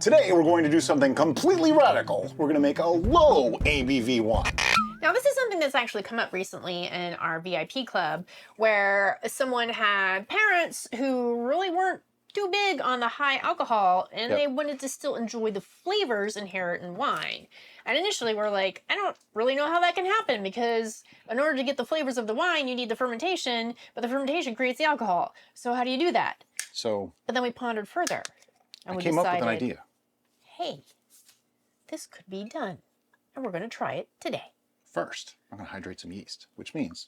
Today we're going to do something completely radical. We're going to make a low ABV wine. Now, this is something that's actually come up recently in our VIP club, where someone had parents who really weren't too big on the high alcohol, and they wanted to still enjoy the flavors inherent in wine. And initially we're like, I don't really know how that can happen, because in order to get the flavors of the wine, you need the fermentation, but the fermentation creates the alcohol. So how do you do that? But then we pondered further, and we came decided, up with an idea. Hey, this could be done, and we're going to try it today. First, I'm going to hydrate some yeast, which means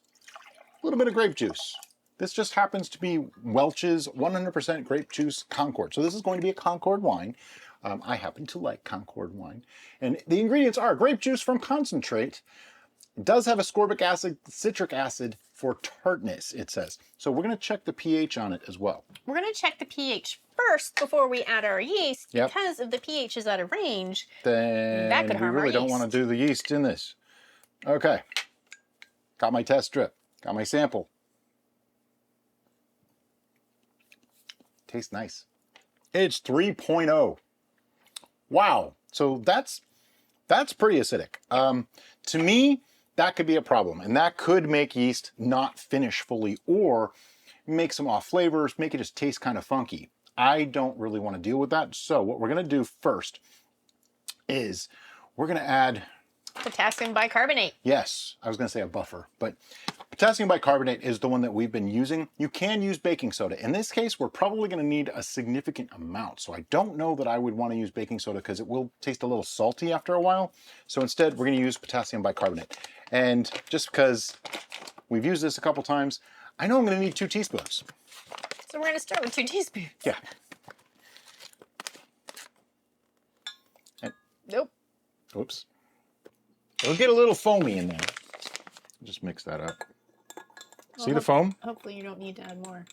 a little bit of grape juice. This just happens to be Welch's 100% grape juice Concord. So this is going to be a Concord wine. I happen to like Concord wine. And the ingredients are grape juice from concentrate. It does have ascorbic acid, citric acid for tartness, it says. So we're going to check the pH on it as well. We're going to check the pH first before we add our yeast, because if the pH is out of range, then that could harm we really our don't want to do the yeast in this. Okay, got my test strip, got my sample. Tastes nice. It's 3.0. Wow, so that's pretty acidic. To me, that could be a problem, and that could make yeast not finish fully, or make some off flavors, make it just taste kind of funky. I don't really want to deal with that, so what we're going to do first is we're going to add potassium bicarbonate. Yes, I was going to say a buffer, but potassium bicarbonate is the one that we've been using. You can use baking soda. In this case, we're probably going to need a significant amount. So I don't know that I would want to use baking soda because it will taste a little salty after a while. So instead, we're going to use potassium bicarbonate. And just because we've used this a couple times, I know I'm going to need 2 teaspoons. So we're going to start with 2 teaspoons. Yeah. Nope. Oops. It'll get a little foamy in there. Just mix that up. See the foam? Hopefully you don't need to add more.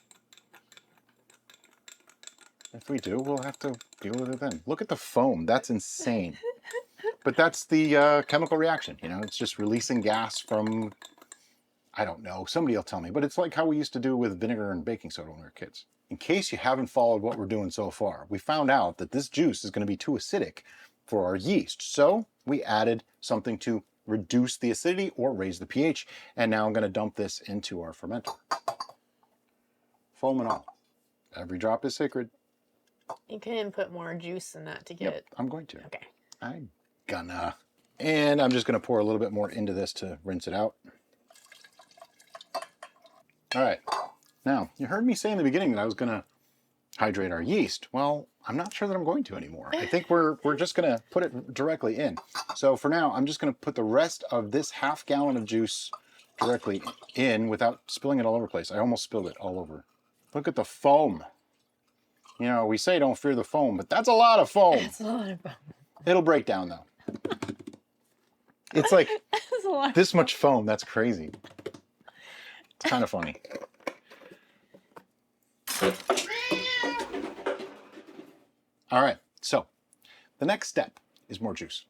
If we do, we'll have to deal with it then. Look at the foam. That's insane. But that's the chemical reaction. You know, it's just releasing gas from, I don't know, somebody will tell me. But it's like how we used to do with vinegar and baking soda when we were kids. In case you haven't followed what we're doing so far, we found out that this juice is going to be too acidic for our yeast. So we added something to reduce the acidity or raise the pH. And now I'm going to dump this into our fermenter. Foam and all. Every drop is sacred. You can put more juice in that to get it. I'm going to. Okay. I'm gonna. And I'm just going to pour a little bit more into this to rinse it out. All right. Now, you heard me say in the beginning that I was going to hydrate our yeast. Well, I'm not sure that I'm going to anymore. I think we're just going to put it directly in. So for now, I'm just going to put the rest of this ½ gallon of juice directly in without spilling it all over the place. I almost spilled it all over. Look at the foam. You know, we say don't fear the foam, but that's a lot of foam. It's a lot of foam. It'll break down though. It's like this much foam. That's crazy. It's kind of funny. All right, so the next step is more juice.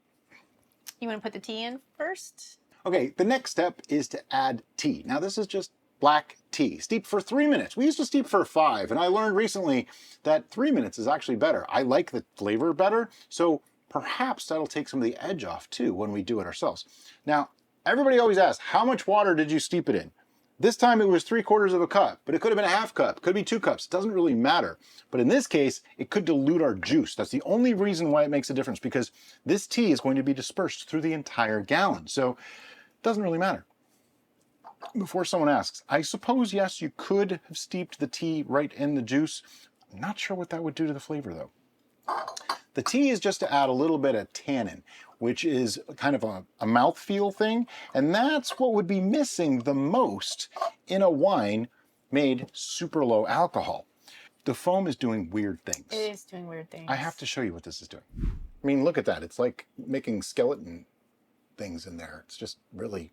You want to put the tea in first? Okay, the next step is to add tea. Now this is just black tea, steep for 3 minutes. We used to steep for 5, and I learned recently that 3 minutes is actually better. I like the flavor better, so perhaps that'll take some of the edge off too when we do it ourselves. Now, everybody always asks, how much water did you steep it in? This time it was 3/4 of a cup, but it could have been a ½ cup, could be 2 cups. It doesn't really matter. But in this case, it could dilute our juice. That's the only reason why it makes a difference, because this tea is going to be dispersed through the entire gallon. So it doesn't really matter. Before someone asks, I suppose, yes, you could have steeped the tea right in the juice. I'm not sure what that would do to the flavor though. The tea is just to add a little bit of tannin, which is kind of a mouthfeel thing, and that's what would be missing the most in a wine made super low alcohol. The foam is doing weird things. It is doing weird things. I have to show you what this is doing. I mean, look at that. It's like making skeleton things in there. It's just really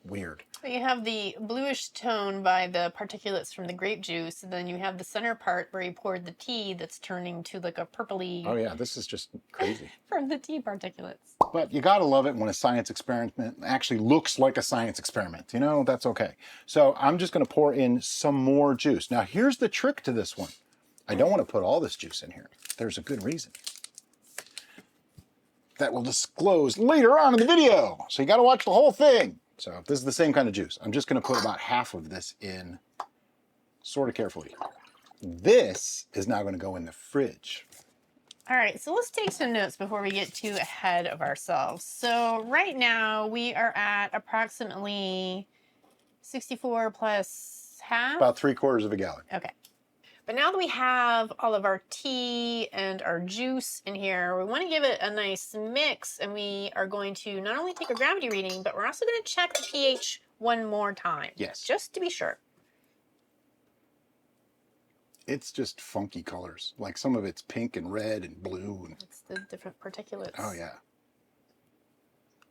weird. You have the bluish tone by the particulates from the grape juice, and then you have the center part where you poured the tea that's turning to like a purpley... Oh yeah, this is just crazy. From the tea particulates. But you gotta love it when a science experiment actually looks like a science experiment. You know, that's okay. So I'm just gonna pour in some more juice. Now here's the trick to this one. I don't want to put all this juice in here. There's a good reason. that will disclose later on in the video. So you got to watch the whole thing. So this is the same kind of juice. I'm just going to put about half of this in sort of carefully. This is now going to go in the fridge. All right, so let's take some notes before we get too ahead of ourselves. So right now we are at approximately 64 plus half. About 3/4 of a gallon. Okay. But now that we have all of our tea and our juice in here, we want to give it a nice mix, and we are going to not only take a gravity reading, but we're also going to check the pH one more time. Yes. Just to be sure. It's just funky colors. Like some of it's pink and red and blue. And... It's the different particulates. Oh, yeah.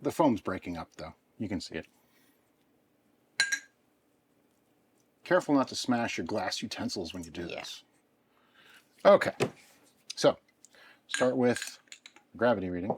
The foam's breaking up, though. You can see it. Careful not to smash your glass utensils when you do this. Okay. So, start with gravity reading.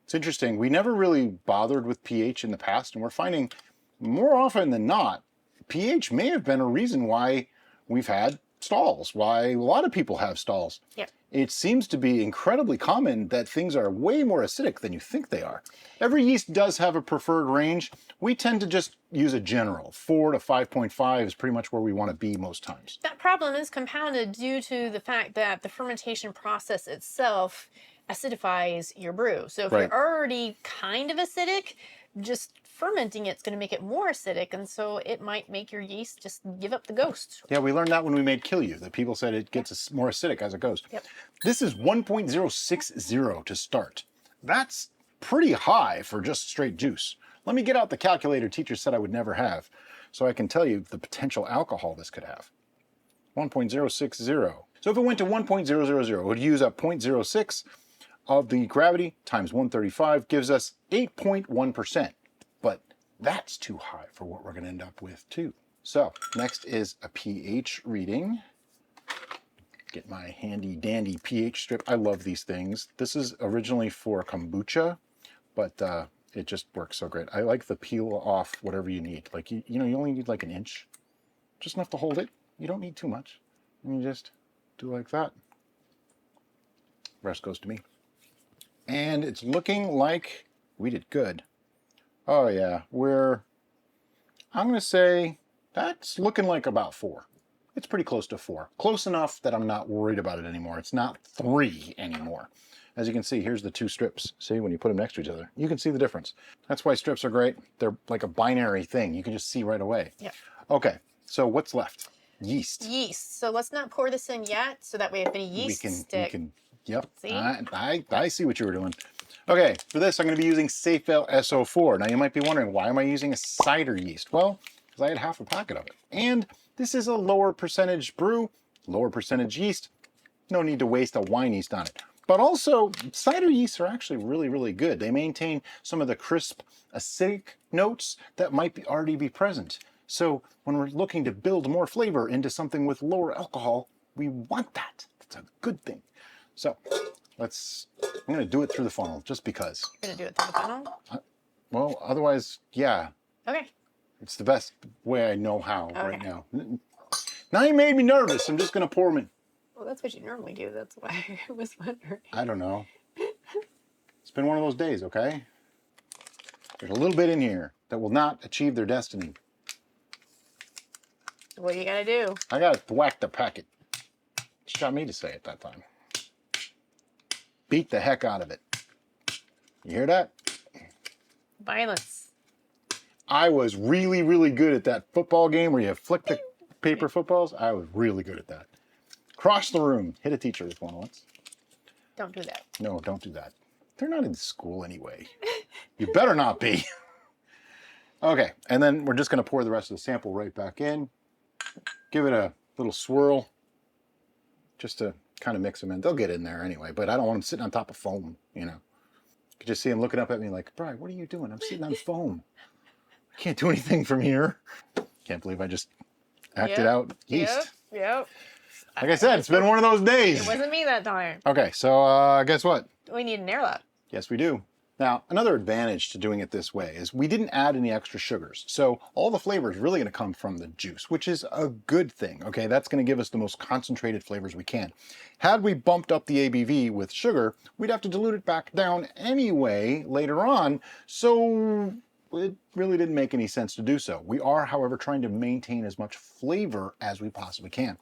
It's interesting. We never really bothered with pH in the past, and we're finding more often than not, pH may have been a reason why we've had stalls, why a lot of people have stalls. Yep. It seems to be incredibly common that things are way more acidic than you think they are. Every yeast does have a preferred range. We tend to just use a general. 4 to 5.5 is pretty much where we want to be most times. That problem is compounded due to the fact that the fermentation process itself acidifies your brew. So if you're already kind of acidic, just fermenting it's going to make it more acidic, and so it might make your yeast just give up the ghost. Yeah, we learned that when we made Kill You, that people said it gets more acidic as it goes. Yep. This is 1.060 to start. That's pretty high for just straight juice. Let me get out the calculator teacher said I would never have, so I can tell you the potential alcohol this could have. 1.060. So if it went to 1.000, it would use up 0.06 of the gravity times 135 gives us 8.1%. But that's too high for what we're going to end up with too. So next is a pH reading. Get my handy dandy pH strip. I love these things. This is originally for kombucha, but it just works so great. I like the peel off whatever you need. Like, you know, you only need like an inch, just enough to hold it. You don't need too much. And you just do like that. Rest goes to me. And it's looking like we did good. Oh yeah, I'm gonna say that's looking like about 4. It's pretty close to 4. Close enough that I'm not worried about it anymore. It's not 3 anymore. As you can see, here's the 2 strips. See, when you put them next to each other, you can see the difference. That's why strips are great. They're like a binary thing. You can just see right away. Yeah. Okay, so what's left? Yeast. Yeast. So let's not pour this in yet, so that way if any yeast stick. Yep. See? I see what you were doing. Okay, for this I'm going to be using Safel SO4. Now you might be wondering, why am I using a cider yeast? Well, because I had half a packet of it. And this is a lower percentage brew, lower percentage yeast. No need to waste a wine yeast on it. But also, cider yeasts are actually really, really good. They maintain some of the crisp, acidic notes that might already be present. So when we're looking to build more flavor into something with lower alcohol, we want that. That's a good thing. So I'm going to do it through the funnel just because. You're going to do it through the funnel? Well, otherwise, yeah. Okay. It's the best way I know how right now. Now you made me nervous. I'm just going to pour them in. Well, that's what you normally do. That's why I was wondering. I don't know. It's been one of those days, okay? There's a little bit in here that will not achieve their destiny. What do you got to do? I got to whack the packet. She got me to say it that time. Beat the heck out of it. You hear that? Violence. I was really, really good at that football game where you flick the paper footballs. I was really good at that. Cross the room. Hit a teacher with one once. Don't do that. No, don't do that. They're not in school anyway. You better not be. Okay, and then we're just going to pour the rest of the sample right back in. Give it a little swirl just to kind of mix them in. They'll get in there anyway, but I don't want them sitting on top of foam, you know. You can just see them looking up at me like, Brian, what are you doing? I'm sitting on foam. I can't do anything from here. Can't believe I just acted out yeast. Yep. Like I said, it's been one of those days. It wasn't me that time. Okay, so guess what? We need an airlock. Yes, we do. Now, another advantage to doing it this way is we didn't add any extra sugars. So all the flavor is really going to come from the juice, which is a good thing. Okay, that's going to give us the most concentrated flavors we can. Had we bumped up the ABV with sugar, we'd have to dilute it back down anyway later on. So it really didn't make any sense to do so. We are, however, trying to maintain as much flavor as we possibly can.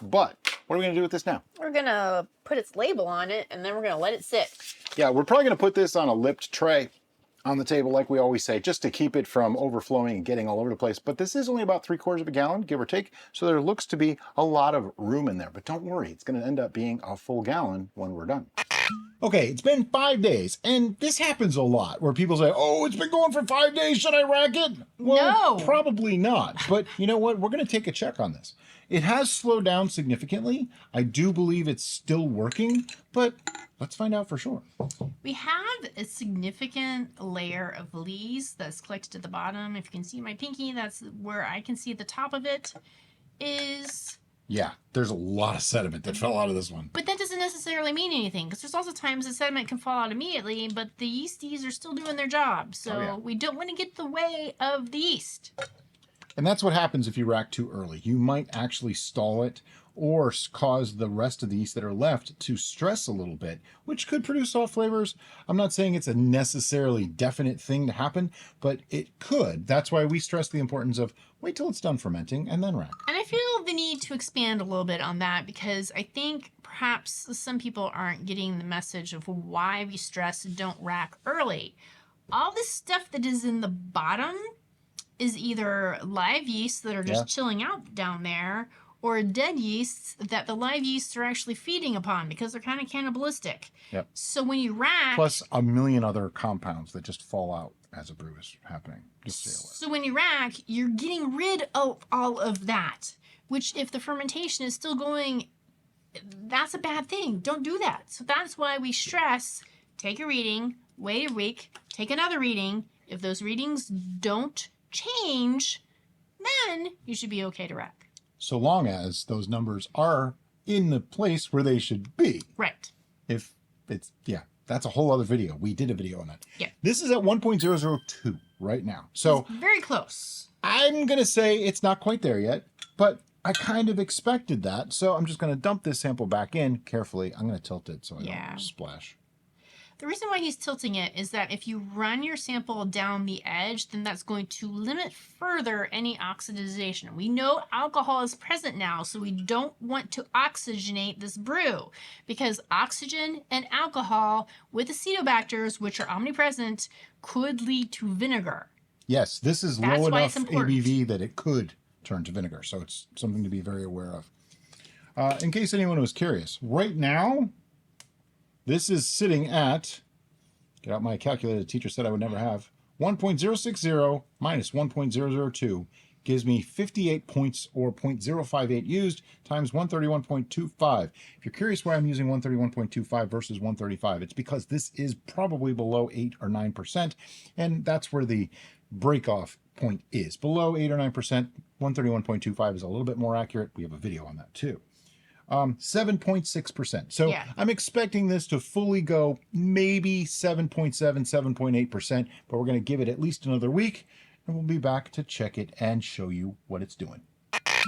But what are we going to do with this now? We're going to put its label on it, and then we're going to let it sit. Yeah, we're probably going to put this on a lipped tray on the table, like we always say, just to keep it from overflowing and getting all over the place. But this is only about 3/4 of a gallon, give or take. So there looks to be a lot of room in there. But don't worry, it's going to end up being a full gallon when we're done. Okay, it's been 5 days, and this happens a lot where people say, oh, it's been going for 5 days, should I rack it? Well, No. Probably not. But you know what? We're going to take a check on this. It has slowed down significantly. I do believe it's still working, but let's find out for sure. We have a significant layer of lees that's collected at the bottom. If you can see my pinky, that's where I can see the top of it is. Yeah, there's a lot of sediment that fell out of this one. But that doesn't necessarily mean anything, because there's also times the sediment can fall out immediately, but the yeasties are still doing their job. So we don't want to get in the way of the yeast. And that's what happens if you rack too early. You might actually stall it or cause the rest of the yeast that are left to stress a little bit, which could produce soft flavors. I'm not saying it's a necessarily definite thing to happen, but it could. That's why we stress the importance of wait till it's done fermenting and then rack. And I feel the need to expand a little bit on that, because I think perhaps some people aren't getting the message of why we stress don't rack early. All this stuff that is in the bottom is either live yeasts that are just chilling out down there, or dead yeasts that the live yeasts are actually feeding upon because they're kind of cannibalistic. Yep. So when you rack... Plus a million other compounds that just fall out as a brew is happening. Just so when you rack, you're getting rid of all of that, which if the fermentation is still going, that's a bad thing. Don't do that. So that's why we stress, take a reading, wait a week, take another reading. If those readings don't change, then you should be okay to rack. So long as those numbers are in the place where they should be. Right. If it's, that's a whole other video. We did a video on that. Yeah. This is at 1.002 right now. So it's very close. I'm going to say it's not quite there yet, but I kind of expected that. So I'm just going to dump this sample back in carefully. I'm going to tilt it so I don't splash. The reason why he's tilting it is that if you run your sample down the edge, then that's going to limit further any oxidization. We know alcohol is present now, so we don't want to oxygenate this brew, because oxygen and alcohol with acetobacters, which are omnipresent, could lead to vinegar. Yes, this is That's low why enough it's important. ABV that it could turn to vinegar, so it's something to be very aware of. In case anyone was curious, right now, this is sitting at, get out my calculator, the teacher said I would never have, 1.060 minus 1.002 gives me 58 points, or 0.058 used times 131.25. If you're curious why I'm using 131.25 versus 135, it's because this is probably below 8 or 9%, and that's where the break-off point is. Below 8 or 9%, 131.25 is a little bit more accurate. We have a video on that too. 7.6%. So I'm expecting this to fully go maybe 7.7, 7.8%, but we're going to give it at least another week, and we'll be back to check it and show you what it's doing.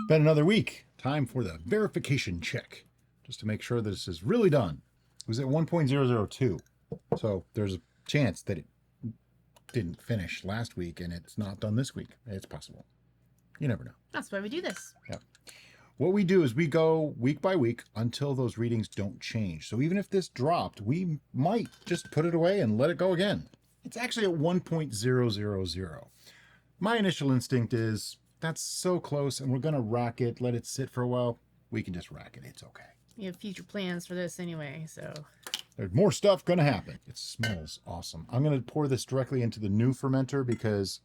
Been another week. Time for the verification check, just to make sure that this is really done. It was at 1.002, so there's a chance that it didn't finish last week and it's not done this week. It's possible. You never know. That's why we do this. Yeah. What we do is we go week by week until those readings don't change. So even if this dropped, we might just put it away and let it go again. It's actually at 1.000. My initial instinct is that's so close and we're going to rack it, let it sit for a while. We can just rack it. It's okay. You have future plans for this anyway, so. There's more stuff going to happen. It smells awesome. I'm going to pour this directly into the new fermenter because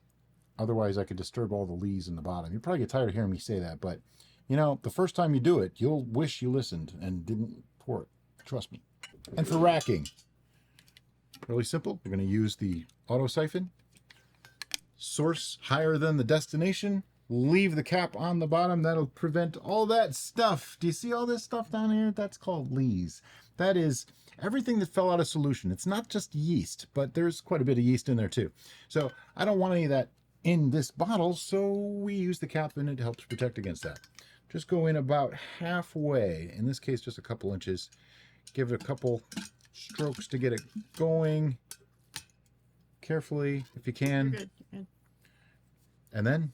otherwise I could disturb all the lees in the bottom. You'll probably get tired of hearing me say that, but you know, the first time you do it, you'll wish you listened and didn't pour it. Trust me. And for racking, really simple. We're going to use the auto siphon. Source higher than the destination. leave the cap on the bottom. That'll prevent all that stuff. Do you see all this stuff down here? That's called lees. That is everything that fell out of solution. It's not just yeast, but there's quite a bit of yeast in there too. So I don't want any of that in this bottle, so we use the cap and it helps protect against that. Just go in about halfway. In this case, just a couple inches. Give it a couple strokes to get it going. Carefully, if you can. Good. And then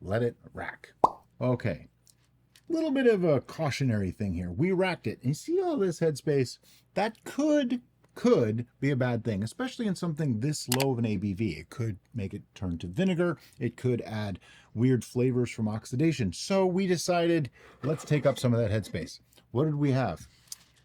let it rack. Okay. Little bit of a cautionary thing here. We racked it. And you see all this headspace? That could be a bad thing, especially in something this low of an ABV. It could make it turn to vinegar. It could add weird flavors from oxidation. So we decided, let's take up some of that headspace. What did we have?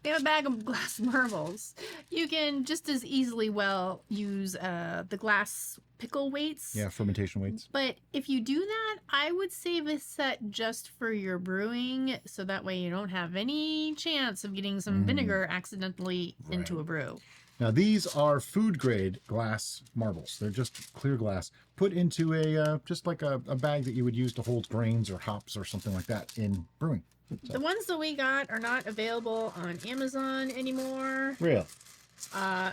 We have a bag of glass marbles. You can just as easily well use the glass pickle weights. Yeah, fermentation weights. But if you do that, I would save a set just for your brewing, so that way you don't have any chance of getting some vinegar accidentally into a brew. Now these are food grade glass marbles. They're just clear glass put into a just like a bag that you would use to hold grains or hops or something like that in brewing. So. The ones that we got are not available on Amazon anymore. Real.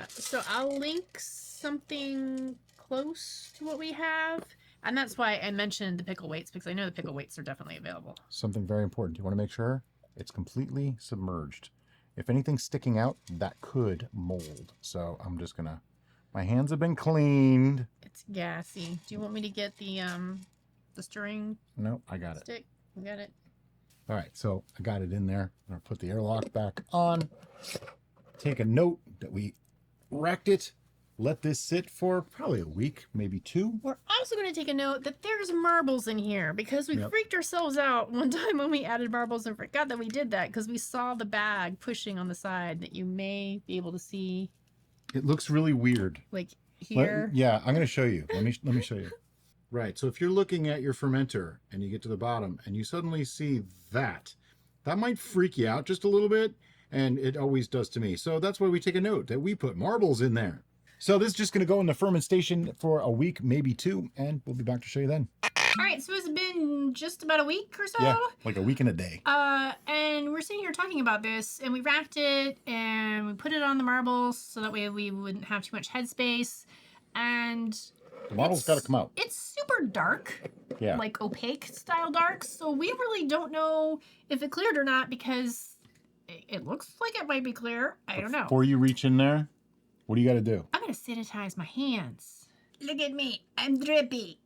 So I'll link something close to what we have. And that's why I mentioned the pickle weights, because I know the pickle weights are definitely available. Something very important. You want to make sure it's completely submerged. If anything's sticking out, that could mold. So I'm just gonna, my hands have been cleaned. It's gassy. Do you want me to get the stirring No, I got it. stick? You got it? All right, so I got it in there. I'm gonna put the airlock back on. Take a note that we racked it. Let this sit for probably a week, maybe 2. We're also going to take a note that there's marbles in here, because we freaked ourselves out one time when we added marbles and forgot that we did that, because we saw the bag pushing on the side that you may be able to see. It looks really weird. Like here. Yeah, I'm gonna show you. Let me show you. Right, so if you're looking at your fermenter and you get to the bottom and you suddenly see that might freak you out just a little bit, and it always does to me. So that's why we take a note that we put marbles in there. So this is just going to go in the fermentation for a week, maybe 2, and we'll be back to show you then. All right, so it's been just about a week or so. Yeah, like a week and a day. And we're sitting here talking about this, and we racked it, and we put it on the marbles so that way we wouldn't have too much headspace. And The marbles got to come out. it's super dark, Yeah. like opaque style dark. So we really don't know if it cleared or not, because it looks like it might be clear. I don't know. Before you reach in there, what do you got to do? I'm gonna sanitize my hands. Look at me, I'm drippy.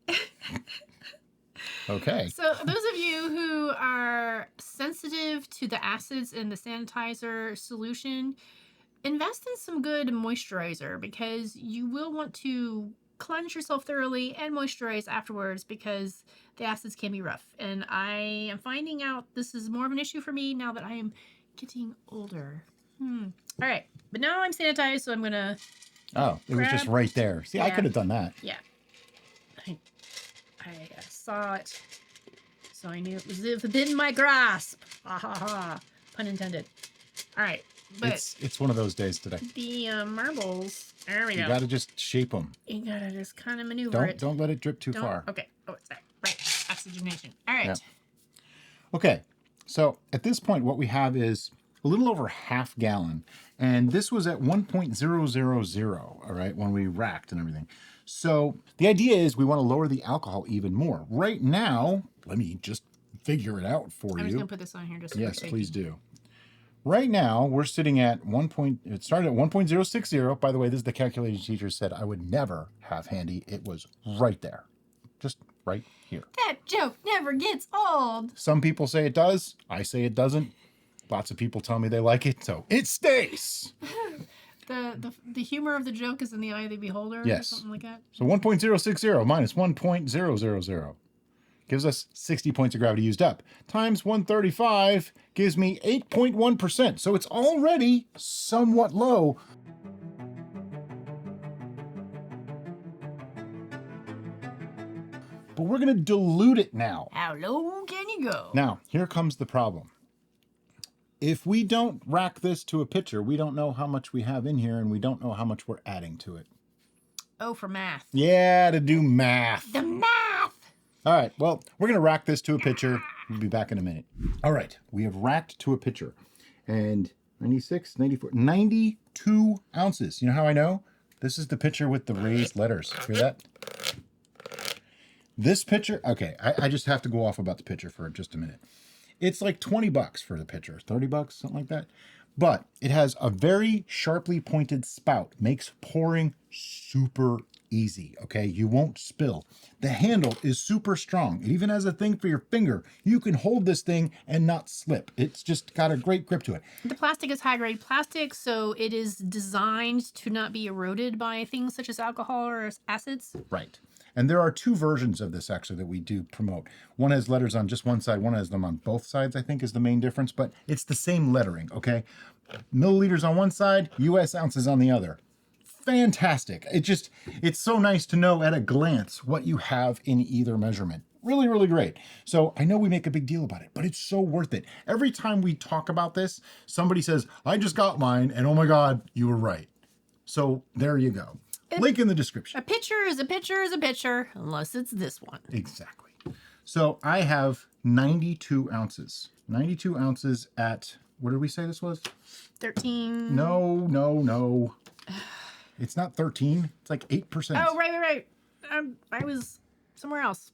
Okay. So those of you who are sensitive to the acids in the sanitizer solution, invest in some good moisturizer, because you will want to cleanse yourself thoroughly and moisturize afterwards, because the acids can be rough. And I am finding out this is more of an issue for me now that I am getting older. All right, but now I'm sanitized, so I'm gonna. Oh, it was just right there. See, I Yeah. could have done that. Yeah. I saw it, so I knew it was within my grasp. Ha ha ha. Pun intended. All right, but It's one of those days today. the marbles. There we You go. got to just shape them. You gotta just kind of maneuver it. Don't let it drip too Don't- far. Okay. Oh, it's that. Right. Oxygenation. All right. Yeah. Okay, so at this point, what we have is a little over half gallon, and this was at 1.000, all right, when we racked and everything. So the idea is we want to lower the alcohol even more. Right now, let me just figure it out for I'm just you. gonna put this on here just. Yes, for please safety. do. Right now, we're sitting at it started at 1.060. By the way, this is the calculation teacher said I would never have handy. It was right there, just right here. That joke never gets old. Some people say it does. I say it doesn't. Lots of people tell me they like it, so it stays. The humor of the joke is in the eye of the beholder. Yes. Or something like that. So 1.060 minus 1.000 gives us 60 points of gravity used up. Times 135 gives me 8.1%. So it's already somewhat low. But we're going to dilute it now. How low can you go? Now, here comes the problem. If we don't rack this to a pitcher, we don't know how much we have in here, and we don't know how much we're adding to it. Oh, for math. Yeah, to do math. The math. All right, well, we're going to rack this to a pitcher. We'll be back in a minute. All right, we have racked to a pitcher. And 96, 94, 92 ounces. You know how I know? This is the pitcher with the raised letters. Hear that? This pitcher, okay, I just have to go off about the pitcher for just a minute. It's like 20 bucks for the pitcher, 30 bucks, something like that. But it has a very sharply pointed spout, makes pouring super easy, okay? You won't spill. The handle is super strong. It even has a thing for your finger. You can hold this thing and not slip. It's just got a great grip to it. The plastic is high-grade plastic, so it is designed to not be eroded by things such as alcohol or acids. Right. And there are two versions of this actually that we do promote. One has letters on just one side, one has them on both sides, I think is the main difference, but it's the same lettering, okay? Milliliters on one side, US ounces on the other. Fantastic. It's so nice to know at a glance what you have in either measurement. Really, really great. So I know we make a big deal about it, but it's so worth it. Every time we talk about this, somebody says, I just got mine, and oh my God, you were right. So there you go. Link in the description. A pitcher is a pitcher is a pitcher, unless it's this one. Exactly. So I have 92 ounces. 92 ounces at, what did we say this was? 13. No. It's not 13. It's like 8%. Oh, right. I was somewhere else.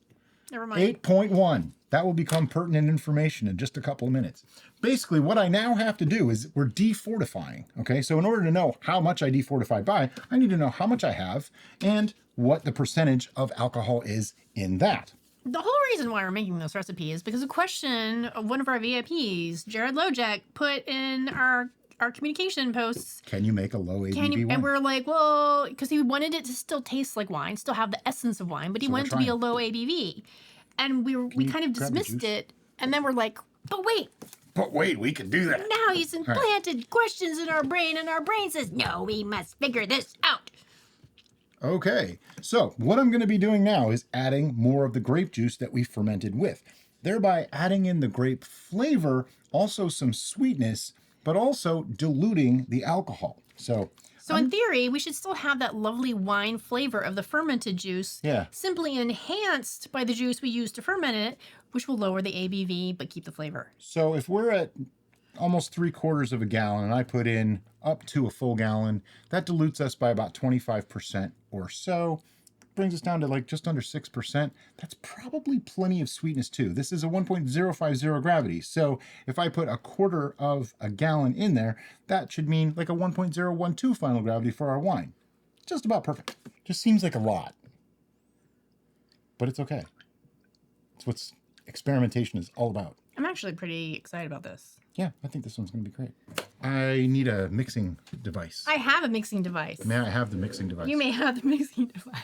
Never mind. 8.1. That will become pertinent information in just a couple of minutes. Basically, what I now have to do is we're defortifying. Okay, so in order to know how much I defortified by, I need to know how much I have and what the percentage of alcohol is in that. The whole reason why we're making this recipe is because a question of one of our VIPs, Jared Lojek, put in our communication posts. Can you make a low ABV wine? And we're like, well, because he wanted it to still taste like wine, still have the essence of wine, but he wanted it to be a low ABV. And we kind of dismissed it. And then we're like, but wait, we can do that. Now he's implanted questions in our brain, and our brain says, no, we must figure this out. Okay, so what I'm going to be doing now is adding more of the grape juice that we fermented with, thereby adding in the grape flavor, also some sweetness, but also diluting the alcohol. So in theory, we should still have that lovely wine flavor of the fermented juice, simply enhanced by the juice we use to ferment it, which will lower the ABV but keep the flavor. So if we're at almost 3/4 of a gallon and I put in up to a full gallon, that dilutes us by about 25% or so. Brings us down to like just under 6%. That's probably plenty of sweetness too. This is a 1.050 gravity. So if I put 1/4 of a gallon in there, that should mean like a 1.012 final gravity for our wine. Just about perfect. Just seems like a lot. But it's okay. It's what experimentation is all about. I'm actually pretty excited about this. Yeah, I think this one's going to be great. I need a mixing device. I have a mixing device. May I have the mixing device? You may have the mixing device.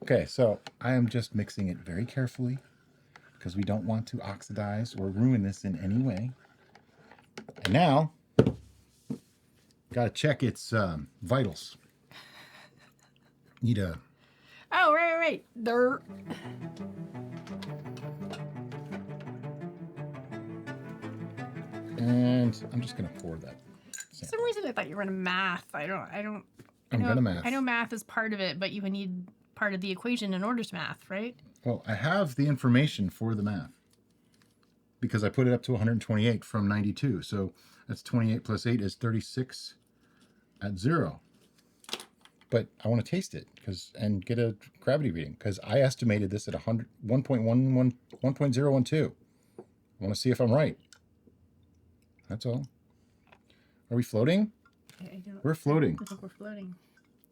Okay, so I am just mixing it very carefully because we don't want to oxidize or ruin this in any way. And now, got to check its vitals. Need a... Oh, right. Dirt. And I'm just going to pour that. For some reason, I thought you were in math. I'm gonna math. I know math is part of it, but you would need part of the equation in order to math, right? Well, I have the information for the math because I put it up to 128 from 92. So that's 28 plus 8 is 36 at 0. But I want to taste it and get a gravity reading because I estimated this at 1.012. I want to see if I'm right. That's all. Are we floating? We're floating. I think we're floating.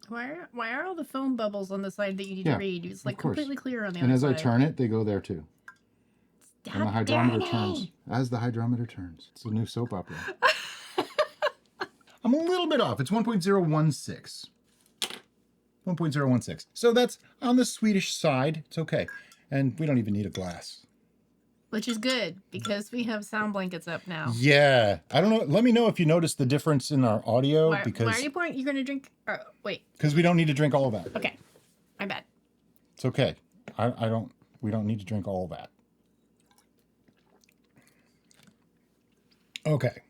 Why are all the foam bubbles on the side that you need to read? It's like completely clear on the other side. And as I turn it, they go there too. And the hydrometer turns. As the hydrometer turns. It's a new soap opera. I'm a little bit off. It's 1.016. 1.016. So that's on the Swedish side. It's okay. And we don't even need a glass. Which is good because we have sound blankets up now. Yeah. I don't know. Let me know if you notice the difference in our audio. Why are you pouring? You're going to drink? Wait. Because we don't need to drink all of that. Okay. My bad. It's okay. We don't need to drink all of that. Okay.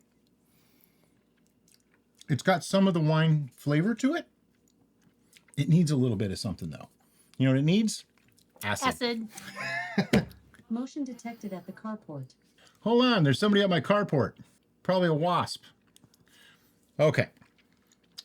It's got some of the wine flavor to it. It needs a little bit of something though. You know what it needs? Acid. Motion detected at the carport. Hold on, there's somebody at my carport. Probably a wasp. Okay.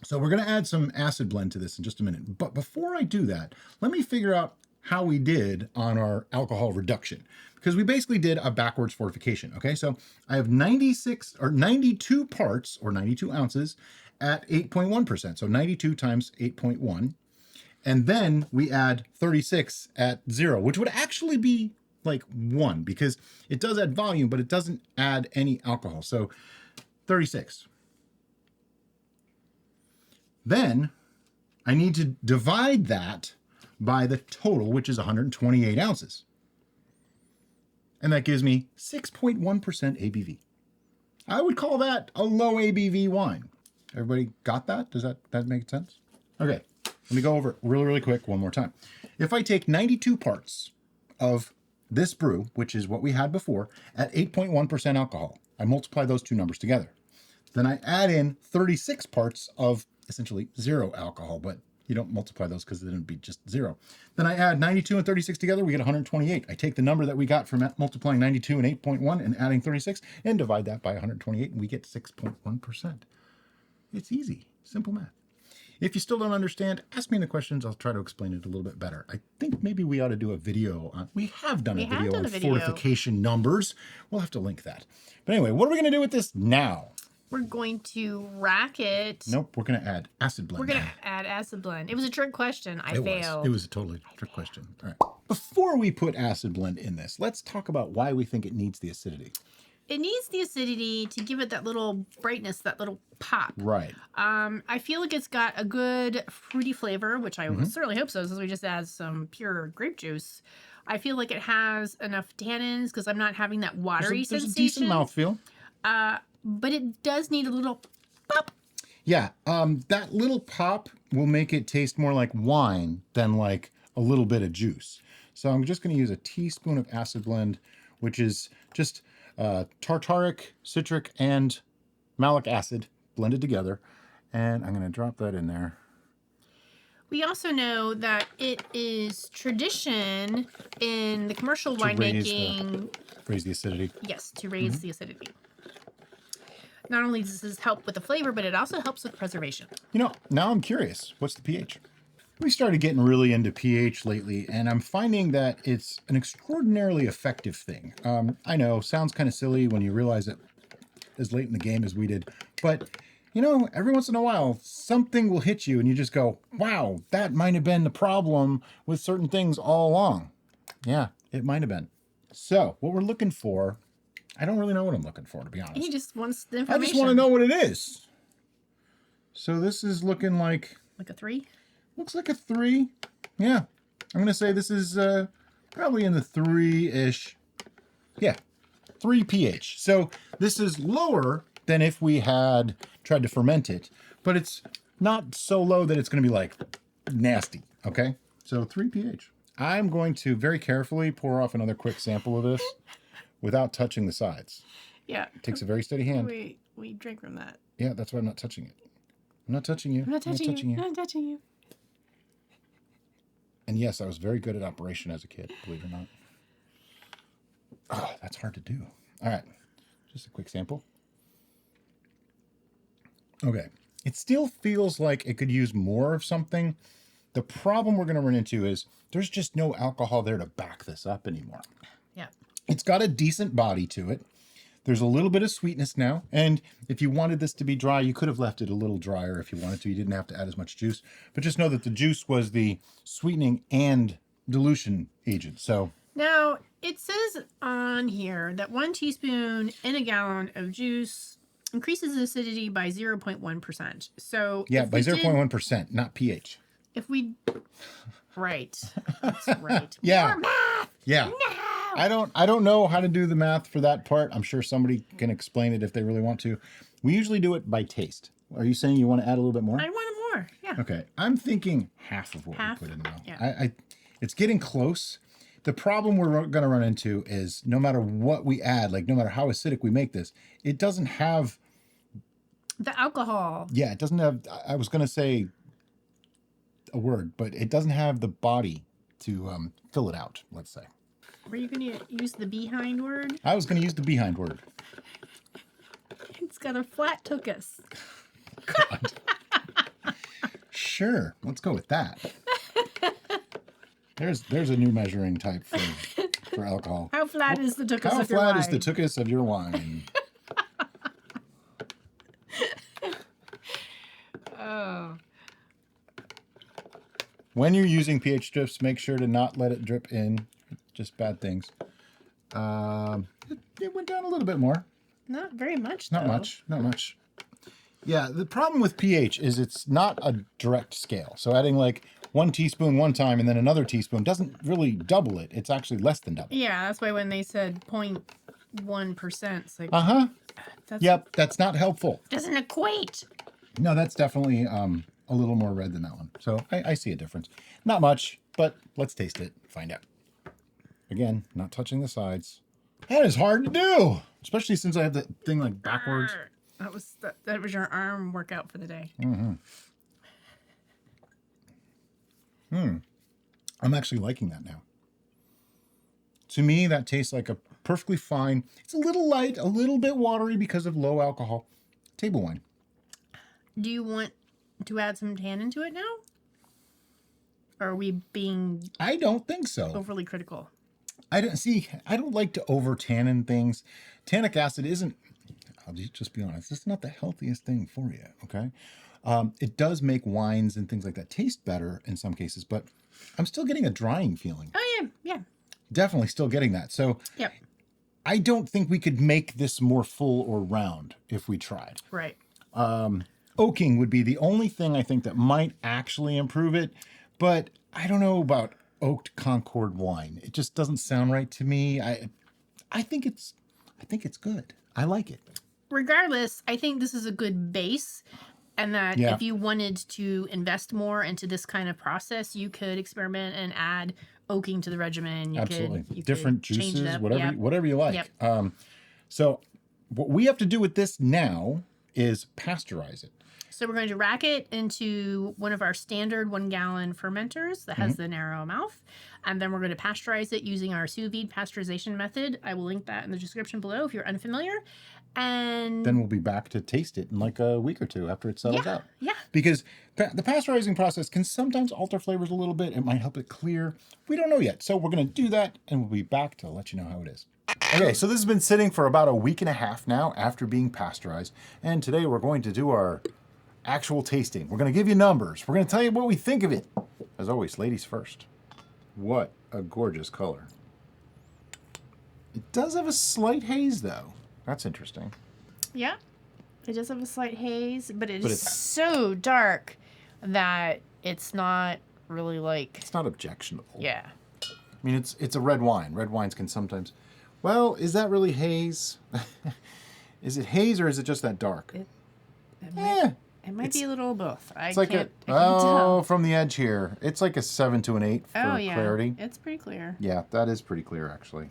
So we're going to add some acid blend to this in just a minute. But before I do that, let me figure out how we did on our alcohol reduction. Because we basically did a backwards fortification. Okay, so I have 92 parts, or 92 ounces, at 8.1%. So 92 times 8.1. And then we add 36 at 0, which would actually be like 1, because it does add volume, but it doesn't add any alcohol. So 36. Then I need to divide that by the total, which is 128 ounces. And that gives me 6.1% ABV. I would call that a low ABV wine. Everybody got that? Does that make sense? Okay, let me go over it really, really quick one more time. If I take 92 parts of this brew, which is what we had before, at 8.1% alcohol, I multiply those two numbers together. Then I add in 36 parts of essentially 0 alcohol, but you don't multiply those because then it'd be just 0. Then I add 92 and 36 together, we get 128. I take the number that we got from multiplying 92 and 8.1 and adding 36 and divide that by 128, and we get 6.1%. It's easy, simple math. If you still don't understand, ask me in the questions. I'll try to explain it a little bit better. I think maybe we ought to do a video on, we have done a video on fortification numbers. We'll have to link that. But anyway, what are we going to do with this now? We're going to rack it. Nope, we're going to add acid blend. We're going to add acid blend. It was a trick question. I failed. It was a totally trick question. All right. Before we put acid blend in this, let's talk about why we think it needs the acidity. It needs the acidity to give it that little brightness, that little pop. Right. I feel like it's got a good fruity flavor, which I certainly hope so, since we just add some pure grape juice. I feel like it has enough tannins because I'm not having that watery There's sensation. a decent mouthfeel. But it does need a little pop. Yeah, that little pop will make it taste more like wine than like a little bit of juice. So I'm just going to use a teaspoon of acid blend, which is just tartaric, citric, and malic acid blended together. And I'm going to drop that in there. We also know that it is tradition in the commercial winemaking. Raise the acidity. Yes, to raise the acidity. Not only does this help with the flavor, but it also helps with preservation. You know, now I'm curious. What's the pH? We started getting really into pH lately, and I'm finding that it's an extraordinarily effective thing. I know, sounds kind of silly when you realize it as late in the game as we did, but you know, every once in a while, something will hit you and you just go, wow, that might have been the problem with certain things all along. Yeah, it might have been. So what we're looking for, I don't really know what I'm looking for, to be honest. He just wants the I information. just want to know what it is. So this is looking like... Like a 3? Looks like a 3. Yeah. I'm going to say this is probably in the 3-ish. Yeah, 3 pH. So this is lower than if we had tried to ferment it, but it's not so low that it's going to be like nasty, okay? So 3 pH. I'm going to very carefully pour off another quick sample of this without touching the sides. Yeah. It takes a very steady hand. We drink from that. Yeah, that's why I'm not touching it. I'm not touching you. I'm not touching you. I'm not touching you. And yes, I was very good at operation as a kid, believe it or not. Oh, that's hard to do. All right, just a quick sample. Okay, it still feels like it could use more of something. The problem we're going to run into is there's just no alcohol there to back this up anymore. Yeah. It's got a decent body to it. There's a little bit of sweetness now. And if you wanted this to be dry, you could have left it a little drier if you wanted to. You didn't have to add as much juice. But just know that the juice was the sweetening and dilution agent. So Now, it says on here that 1 teaspoon in a gallon of juice increases acidity by 0.1%. So yeah, if by we did- 0.1%, not pH. If we... Right. That's right. Yeah. More math! Yeah. No! I don't know how to do the math for that part. I'm sure somebody can explain it if they really want to. We usually do it by taste. Are you saying you want to add a little bit more? I want more. Yeah. Okay. I'm thinking half of what Half? we put in now. Yeah. It's getting close. The problem we're going to run into is no matter what we add, like no matter how acidic we make this, it doesn't have... The alcohol. Yeah, it doesn't have... I was going to say a word, but it doesn't have the body to fill it out, let's say. Were you going to use the behind word? I was going to use the behind word. It's got a flat tuchus. God. Sure, let's go with that. There's a new measuring type for alcohol. How flat is the tuchus How of your flat wine? is the tuchus of your wine? Oh. When you're using pH strips, make sure to not let it drip in. Just bad things. It went down a little bit more. Not very much, Not much. Not much. Yeah, the problem with pH is it's not a direct scale. So adding like 1 teaspoon one time and then another teaspoon doesn't really double it. It's actually less than double. Yeah, that's why when they said 0.1%, it's like, Uh-huh. that's, Yep, that's not helpful. doesn't equate. No, that's definitely a little more red than that one. So I see a difference. Not much, but let's taste it, find out. Again, not touching the sides. That is hard to do, especially since I have the thing like backwards. That was your arm workout for the day. I'm actually liking that now. To me, that tastes like a perfectly fine, it's a little light, a little bit watery because of low alcohol table wine. Do you want to add some tannin to it now? Or are we being I don't think so. overly critical? I don't like to over tannin things. Tannic acid isn't, I'll just be honest, it's not the healthiest thing for you, okay? It does make wines and things like that taste better in some cases, but I'm still getting a drying feeling. Oh, yeah, yeah. Definitely still getting that. So Yep, I don't think we could make this more full or round if we tried. right. Oaking would be the only thing I think that might actually improve it, but I don't know about oaked Concord wine. It just doesn't sound right to me. I think it's good. I like it. Regardless, I think this is a good base, and that Yeah. if you wanted to invest more into this kind of process, you could experiment and add oaking to the regimen. You Absolutely. could Different change it juices, up. whatever Yep. whatever you like. Yep. So what we have to do with this now is pasteurize it. So we're going to rack it into one of our standard 1 gallon fermenters that has the narrow mouth. And then we're going to pasteurize it using our sous vide pasteurization method. I will link that in the description below if you're unfamiliar. And Then we'll be back to taste it in like a week or two after it settles yeah, out. yeah. Because the pasteurizing process can sometimes alter flavors a little bit. It might help it clear. We don't know yet. So we're going to do that and we'll be back to let you know how it is. Okay, so this has been sitting for about a week and a half now after being pasteurized. And today we're going to do our actual tasting. We're going to give you numbers. We're going to tell you what we think of it. As always, ladies first. What a gorgeous color. It does have a slight haze though. That's interesting. Yeah. It does have a slight haze, but But it's it's- so dark that it's not really like, It's not objectionable. yeah. I mean, it's a red wine. Red wines can sometimes... Well, is that really haze? Is it haze or is it just that dark? It Eh, might be a little of both. I it's like can't a... tell. Oh, from the edge here. It's like a 7 to an 8 for Oh, yeah. clarity. It's pretty clear. Yeah, that is pretty clear, actually.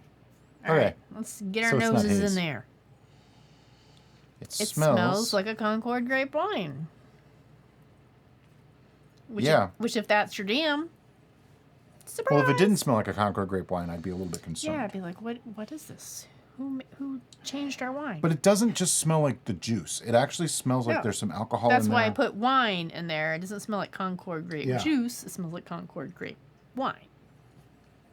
All Okay. right, let's get our So it's not noses haze. in there. It It smells like a Concord grape wine. Which Yeah. Which, if that's your jam, surprise. Well, if it didn't smell like a Concord grape wine, I'd be a little bit concerned. Yeah, I'd be like, what is this? Who changed our wine? But it doesn't just smell like the juice. It actually smells like No. there's some alcohol That's in there. why I put wine in there. It doesn't smell like Concord grape Yeah. juice. It smells like Concord grape wine.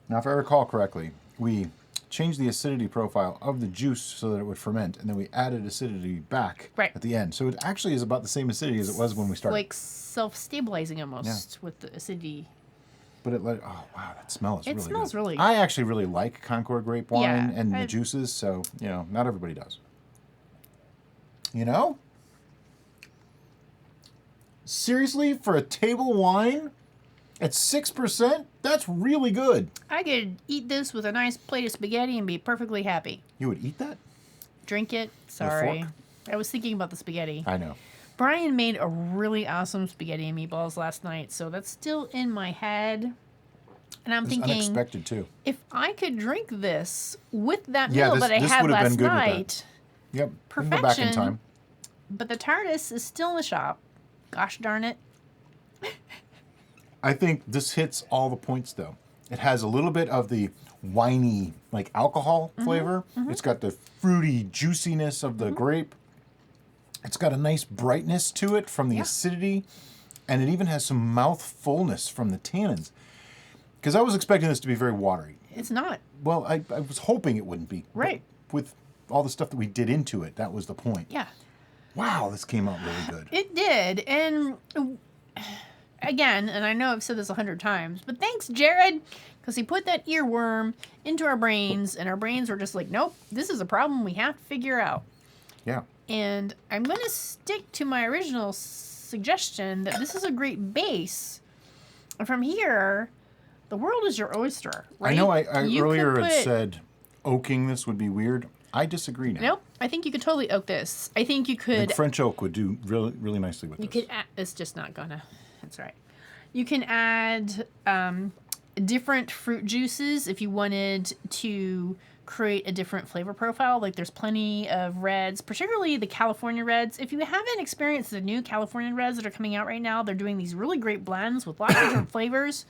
Now, if I recall correctly, we changed the acidity profile of the juice so that it would ferment, and then we added acidity back Right. at the end. So it actually is about the same acidity as it was when we started. Like self-stabilizing almost with the acidity. But it let, oh wow, that smell is It really smells good. really I actually really like Concord grape wine Yeah, and the I- juices, so, you know, not everybody does. You know? Seriously, for a table wine at 6%, that's really good. I could eat this with a nice plate of spaghetti and be perfectly happy. You would eat that? Drink it. Sorry. fork? I was thinking about the spaghetti. I know. Brian made a really awesome spaghetti and meatballs last night, so that's still in my head. And I'm It's thinking, unexpected, too. if I could drink this with that Yeah, meal this- that I this had would have been last good with that. night, Yep. We can go back in Perfection. time. but the TARDIS is still in the shop. Gosh darn it. I think this hits all the points, though. It has a little bit of the winey, like alcohol flavor. It's got the fruity juiciness of the grape. It's got a nice brightness to it from the acidity. And it even has some mouth fullness from the tannins. Because I was expecting this to be very watery. It's not. Well, I was hoping it wouldn't be. but Right. with all the stuff that we did into it, that was the point. Yeah. Wow, this came out really good. It did. And again, and I know I've said this 100 times, but thanks, Jared, because he put that earworm into our brains, and our brains were just like, nope, this is a problem we have to figure out. Yeah. And I'm going to stick to my original suggestion that this is a great base. And from here, the world is your oyster, right? I know I You earlier could had put- said oaking this would be weird. I disagree now. Nope. I think you could totally oak this. I think you I could. think French oak would do really, really nicely with You this. could add. It's just not gonna. That's right. You can add different fruit juices if you wanted to create a different flavor profile. Like there's plenty of reds, particularly the California reds. If you haven't experienced the new California reds that are coming out right now, they're doing these really great blends with lots of different flavors.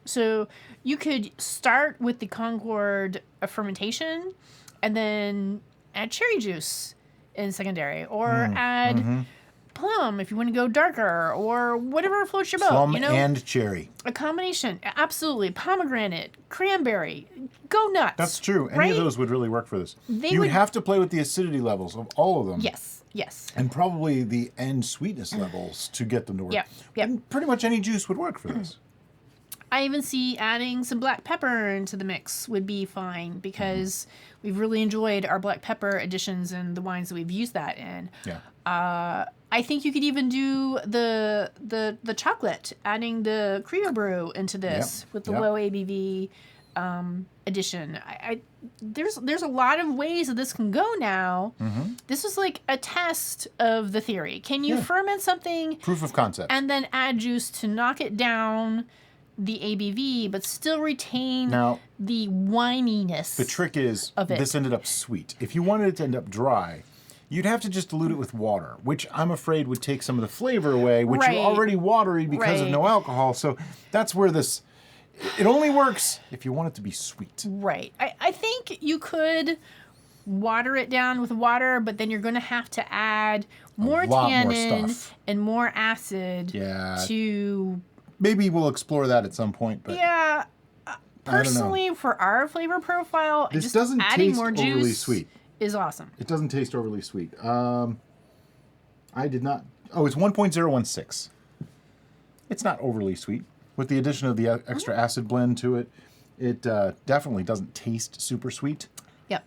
So you could start with the Concord fermentation and then add cherry juice in secondary, or add plum if you want to go darker, or whatever floats your boat. Plum you know, and cherry. a combination. Absolutely. Pomegranate, cranberry. Go nuts. That's true. Any right? of those would really work for this. They You would would- have to play with the acidity levels of all of them. Yes. Yes. And probably the end sweetness levels to get them to work. Yep, yep. And pretty much any juice would work for this. I even see adding some black pepper into the mix would be fine, because we've really enjoyed our black pepper additions in the wines that we've used that in. Yeah. I think you could even do the chocolate, adding the Creo Brew into this with the yep. low ABV addition. There's a lot of ways that this can go now. This is like a test of the theory. Can you Yeah. ferment something Proof of concept. and then add juice to knock it down the ABV, but still retain Now, the wininess? the trick is of it. this ended up sweet. If you wanted it to end up dry, you'd have to just dilute it with water, which I'm afraid would take some of the flavor away, which Right. you're already watery because of Right. no alcohol. So that's where this, it only works if you want it to be sweet. Right. I think you could water it down with water, but then you're going to have to add more lot more tannin stuff. and more acid Yeah. to. Maybe we'll explore that at some point, but Yeah. I don't know. Personally, for our flavor profile, This just doesn't adding taste more juice overly sweet. is awesome. It doesn't taste overly sweet. I did not. Oh, it's 1.016. It's not overly sweet. With the addition of the extra acid blend to it, it definitely doesn't taste super sweet. Yep.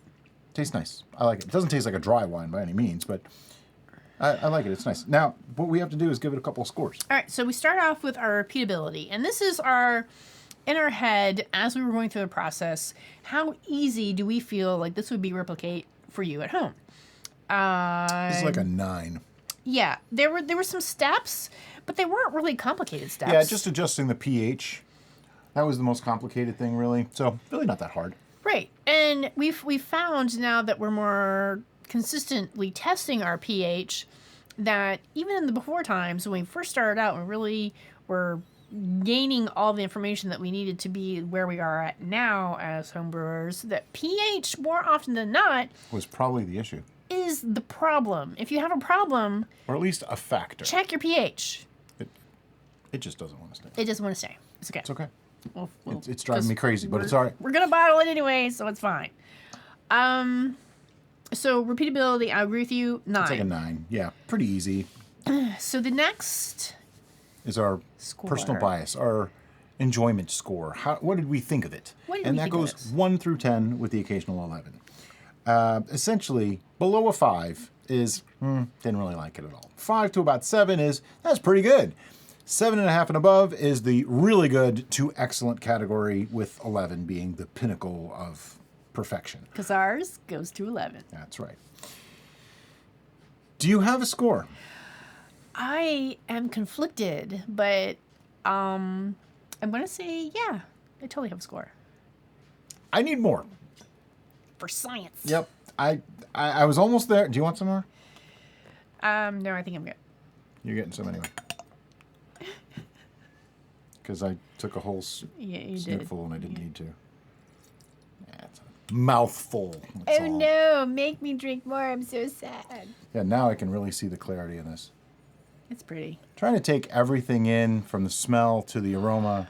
Tastes nice. I like it. It doesn't taste like a dry wine by any means, but I like it. It's nice. Now, what we have to do is give it a couple of scores. All right, so we start off with our repeatability, and this is in our head as we were going through the process. How easy do we feel like this would be replicate for you at home? This is like a 9. Yeah, there were some steps, but they weren't really complicated steps. Yeah, just adjusting the pH. That was the most complicated thing, really. So, really not that hard. right. And we've found now that we're more consistently testing our pH, that even in the before times when we first started out, we really were gaining all the information that we needed to be where we are at now as homebrewers, that pH more often than not Was probably the issue. is the problem. If you have a problem, Or at least a factor. check your pH. It just doesn't want to stay. It doesn't want to stay. It's okay. It's okay. We'll- It's driving me crazy, but we're- it's all right. We're gonna bottle it anyway, so it's fine. So repeatability, I agree with you. 9. It's like a 9. Yeah, pretty easy. So the next Is our Score. personal bias, our enjoyment score. What did we think of it? What did and we that think of goes this? 1 through 10 with the occasional 11. Essentially, below a 5 is, didn't really like it at all. 5 to about 7 is, that's pretty good. 7.5 and above is the really good to excellent category, with 11 being the pinnacle of perfection. because ours goes to 11. That's right. Do you have a score? I am conflicted, but I'm gonna say yeah. I totally have a score I need more. for science. Yep. I was almost there. Do you want some more? No, I think I'm good. You're getting some anyway. because I took a whole Yeah, you did. snootful and I didn't need to. Yeah, it's a mouthful. That's Oh all. no, make me drink more. I'm so sad. Yeah, now I can really see the clarity in this. It's pretty. Trying to take everything in from the smell to the aroma.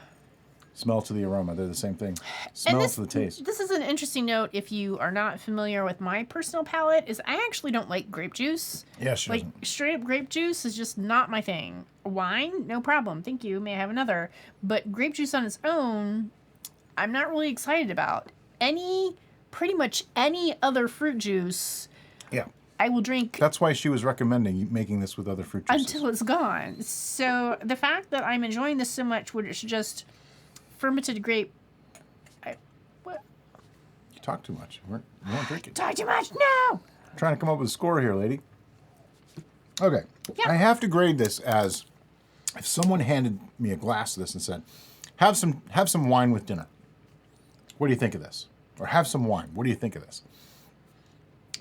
Smell to the aroma. They're the same thing. Smell to the taste. This is an interesting note if you are not familiar with my personal palate, is I actually don't like grape juice. Yeah, she Like doesn't. straight up grape juice is just not my thing. Wine, no problem. Thank you. May I have another. But grape juice on its own, I'm not really excited about. Pretty much any other fruit juice, Yeah. I will drink That's why she was recommending you making this with other fruit juices. until it's gone. So the fact that I'm enjoying this so much, which is just fermented grape. What? You talk too much. You weren't drinking. Talk too much? No! I'm trying to come up with a score here, lady. Okay. Yeah. I have to grade this as if someone handed me a glass of this and said, have some wine with dinner. What do you think of this? Or have some wine. What do you think of this?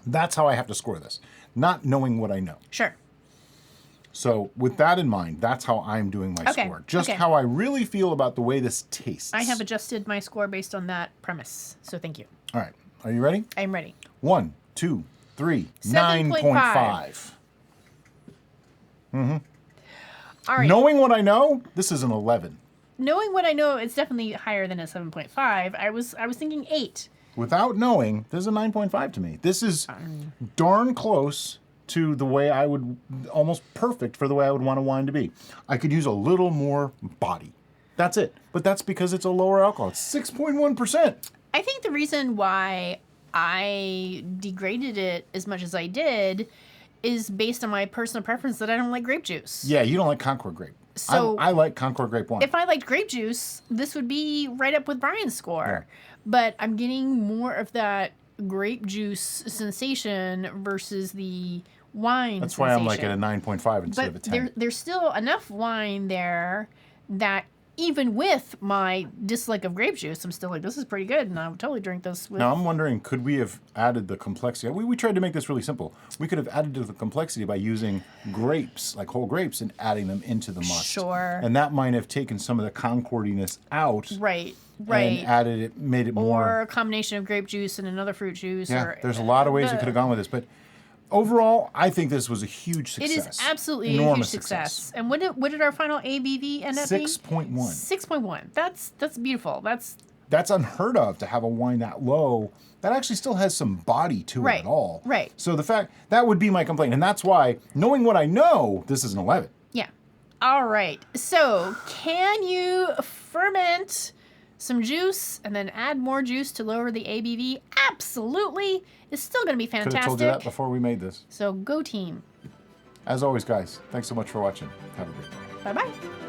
That's how I have to score this, not knowing what I know. Sure. So with that in mind, that's how I'm doing my Okay, score. Just okay. how I really feel about the way this tastes. I have adjusted my score based on that premise. So thank you. All right. Are you ready? I'm ready. 1, 2, 3, 7.5. 9.5. All right. Knowing what I know, this is an 11. Knowing what I know, it's definitely higher than a 7.5. I was thinking 8. Without knowing, this is a 9.5 to me. This is darn close to the way I would, almost perfect for the way I would want a wine to be. I could use a little more body. That's it. But that's because it's a lower alcohol. It's 6.1%. I think the reason why I degraded it as much as I did is based on my personal preference that I don't like grape juice. Yeah, you don't like Concord grape. So- I like Concord grape wine. If I liked grape juice, this would be right up with Brian's score. But I'm getting more of that grape juice sensation versus the wine That's sensation. why I'm like at a 9.5 instead of a But 10. there's still enough wine there that even with my dislike of grape juice, I'm still like, this is pretty good, and I would totally drink this with... Now I'm wondering, could we have added the complexity? We tried to make this really simple. We could have added to the complexity by using grapes, like whole grapes, and adding them into the must. Sure. And that might have taken some of the Concordiness out. Right. And added it, made it more. Or a combination of grape juice and another fruit juice. Yeah, or, there's a lot of ways we could have gone with this, but overall, I think this was a huge It success. is absolutely Enormous a huge success. And what did our final ABV end up being? 6.1. 6.1. That's beautiful. That's unheard of to have a wine that low that actually still has some body to it at all. Right. So the fact that would be my complaint, and that's why, knowing what I know, this is an 11. Yeah. All right. So, can you ferment some juice and then add more juice to lower the ABV? Absolutely. It's still going to be Could fantastic. have told you that before we made this. So, go team. As always, guys, thanks so much for watching. Have a great day. Bye-bye.